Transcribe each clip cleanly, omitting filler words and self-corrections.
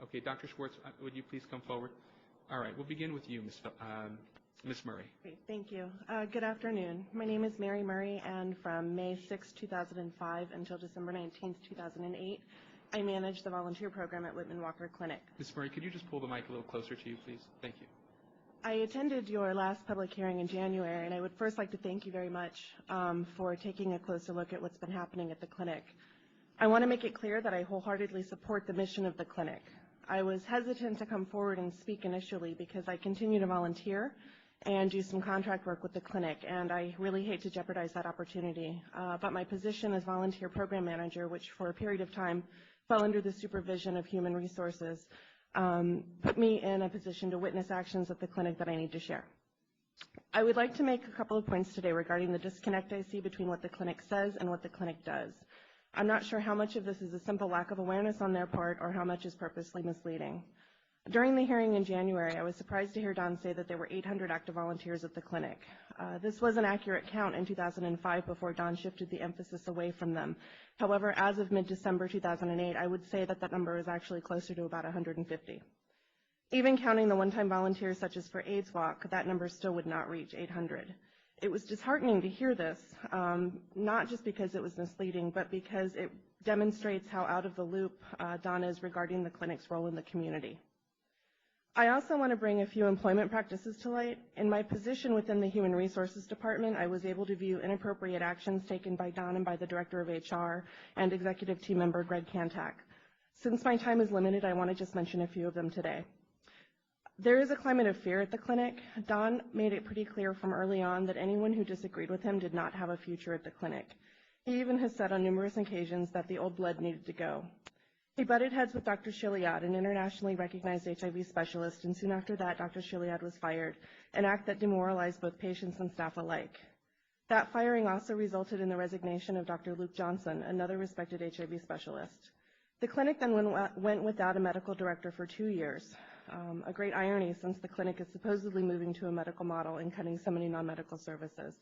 Okay, Dr. Schwartz, would you please come forward? All right, we'll begin with you, Ms. Murray. Great, thank you. Good afternoon. My name is Mary Murray, and from May 6, 2005 until December 19, 2008, I managed the volunteer program at Whitman Walker Clinic. Ms. Murray, could you just pull the mic a little closer to you, please? Thank you. I attended your last public hearing in January, and I would first like to thank you very much for taking a closer look at what's been happening at the clinic. I want to make it clear that I wholeheartedly support the mission of the clinic. I was hesitant to come forward and speak initially because I continue to volunteer and do some contract work with the clinic, and I really hate to jeopardize that opportunity. But my position as volunteer program manager, which for a period of time fell under the supervision of human resources, put me in a position to witness actions at the clinic that I need to share. I would like to make a couple of points today regarding the disconnect I see between what the clinic says and what the clinic does. I'm not sure how much of this is a simple lack of awareness on their part or how much is purposely misleading. During the hearing in January, I was surprised to hear Don say that there were 800 active volunteers at the clinic. This was an accurate count in 2005 before Don shifted the emphasis away from them. However, as of mid-December 2008, I would say that that number is actually closer to about 150. Even counting the one-time volunteers such as for AIDS Walk, that number still would not reach 800. It was disheartening to hear this, not just because it was misleading, but because it demonstrates how out of the loop Don is regarding the clinic's role in the community. I also want to bring a few employment practices to light. In my position within the Human Resources Department, I was able to view inappropriate actions taken by Don and by the Director of HR and Executive Team Member Greg Kantak. Since my time is limited, I want to just mention a few of them today. There is a climate of fear at the clinic. Don made it pretty clear from early on that anyone who disagreed with him did not have a future at the clinic. He even has said on numerous occasions that the old blood needed to go. He butted heads with Dr. Shiliad, an internationally recognized HIV specialist, and soon after that, Dr. Shiliad was fired, an act that demoralized both patients and staff alike. That firing also resulted in the resignation of Dr. Luke Johnson, another respected HIV specialist. The clinic then went without a medical director for 2 years. A great irony since the clinic is supposedly moving to a medical model and cutting so many non-medical services.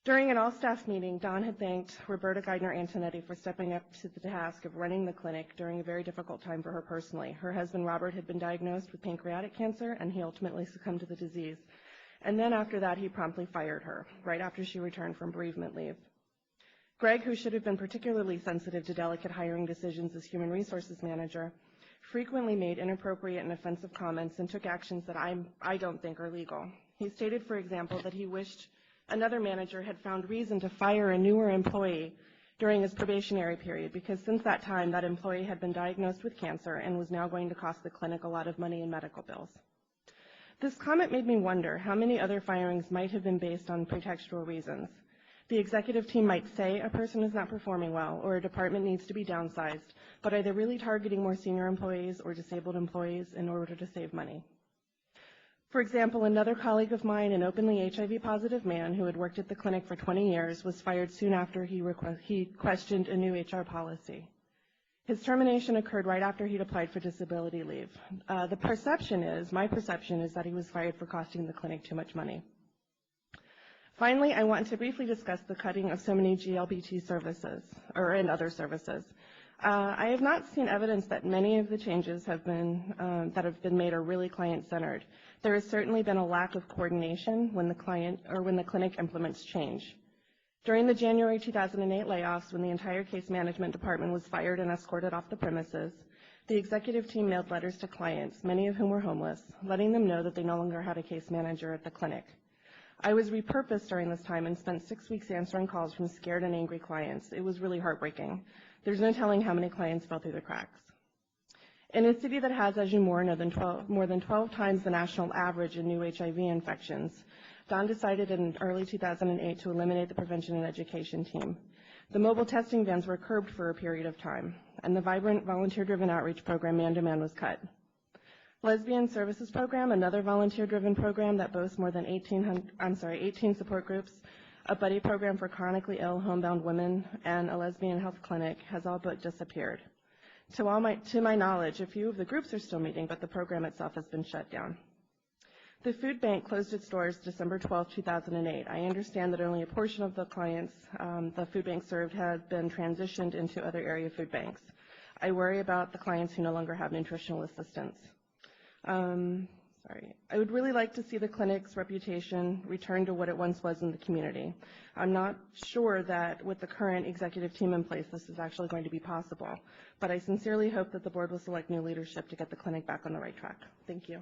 During an all-staff meeting, Don had thanked Roberta Geidner-Antonetti for stepping up to the task of running the clinic during a very difficult time for her personally. Her husband, Robert, had been diagnosed with pancreatic cancer, and he ultimately succumbed to the disease. And then after that, he promptly fired her, right after she returned from bereavement leave. Greg, who should have been particularly sensitive to delicate hiring decisions as human resources manager, frequently made inappropriate and offensive comments and took actions that I don't think are legal. He stated, for example, that he wished another manager had found reason to fire a newer employee during his probationary period because since that time, that employee had been diagnosed with cancer and was now going to cost the clinic a lot of money in medical bills. This comment made me wonder how many other firings might have been based on pretextual reasons. The executive team might say a person is not performing well or a department needs to be downsized, but are they really targeting more senior employees or disabled employees in order to save money? For example, another colleague of mine, an openly HIV-positive man who had worked at the clinic for 20 years, was fired soon after he questioned a new HR policy. His termination occurred right after he'd applied for disability leave. My perception is that he was fired for costing the clinic too much money. Finally, I want to briefly discuss the cutting of so many GLBT services, and other services. I have not seen evidence that many of the changes that have been made are really client-centered. There has certainly been a lack of coordination when the clinic implements change. During the January 2008 layoffs, when the entire case management department was fired and escorted off the premises, the executive team mailed letters to clients, many of whom were homeless, letting them know that they no longer had a case manager at the clinic. I was repurposed during this time and spent 6 weeks answering calls from scared and angry clients. It was really heartbreaking. There's no telling how many clients fell through the cracks. In a city that has, as you more than 12 times the national average in new HIV infections, Don decided in early 2008 to eliminate the prevention and education team. The mobile testing vans were curbed for a period of time, and the vibrant volunteer-driven outreach program Man to Man was cut. Lesbian Services Program, another volunteer-driven program that boasts more than 18 support groups, a buddy program for chronically ill homebound women, and a lesbian health clinic, has all but disappeared. To my knowledge, a few of the groups are still meeting, but the program itself has been shut down. The food bank closed its doors December 12, 2008. I understand that only a portion of the clients the food bank served had been transitioned into other area food banks. I worry about the clients who no longer have nutritional assistance. I would really like to see the clinic's reputation return to what it once was in the community. I'm not sure that with the current executive team in place this is actually going to be possible, but I sincerely hope that the board will select new leadership to get the clinic back on the right track. Thank you.